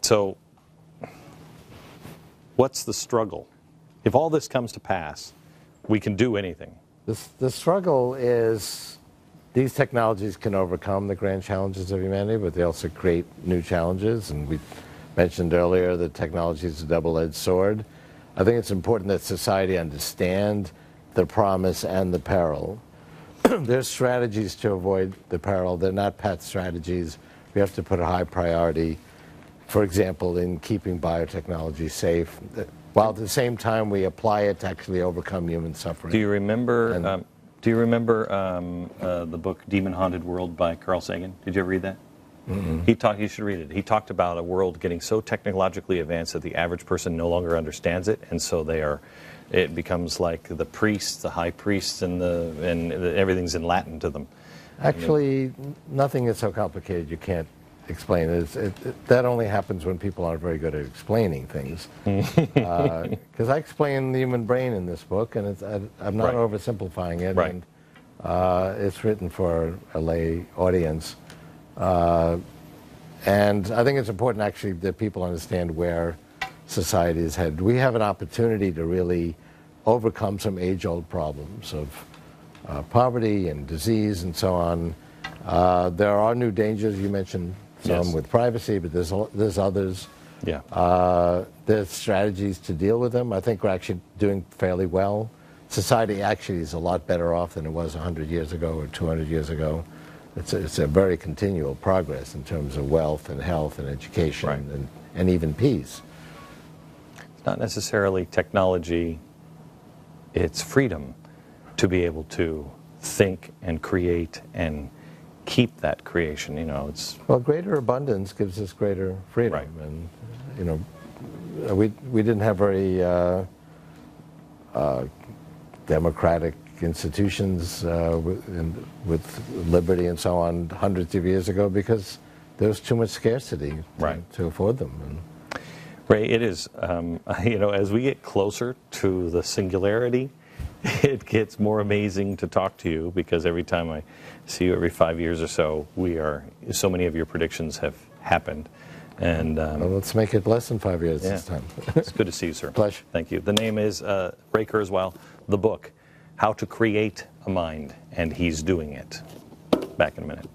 So, what's the struggle? If all this comes to pass, we can do anything. The struggle is these technologies can overcome the grand challenges of humanity, but they also create new challenges. And we mentioned earlier that technology is a double-edged sword. I think it's important that society understand the promise and the peril. There's strategies to avoid the peril. They're not pat strategies. We have to put a high priority, for example, in keeping biotechnology safe, while at the same time we apply it to actually overcome human suffering. Do you remember the book Demon Haunted World by Carl Sagan? Did you ever read that? Mm-hmm. You should read it. He talked about a world getting so technologically advanced that the average person no longer understands it, and so it becomes like the priests, the high priests, and everything's in Latin to them. Actually, nothing is so complicated you can't explain it. That only happens when people aren't very good at explaining things. Because I explain the human brain in this book, and I'm not oversimplifying it. Right. And it's written for a lay audience. And I think it's important, actually, that people understand where society is headed. We have an opportunity to really overcome some age-old problems of poverty and disease and so on. There are new dangers. You mentioned some with privacy, but there's others. Yeah. There's strategies to deal with them. I think we're actually doing fairly well. Society actually is a lot better off than it was 100 years ago or 200 years ago. It's a very continual progress in terms of wealth and health and education and even peace. It's not necessarily technology. It's freedom to be able to think and create and keep that creation. Well, greater abundance gives us greater freedom, and we didn't have very democratic institutions with liberty and so on hundreds of years ago because there was too much scarcity to afford them. Ray, it is, as we get closer to the singularity, it gets more amazing to talk to you because every time I see you every 5 years or so, so many of your predictions have happened. And well, let's make it less than 5 years this time. It's good to see you, sir. Pleasure. Thank you. The name is Ray Kurzweil, the book, How to Create a Mind, and he's doing it. Back in a minute.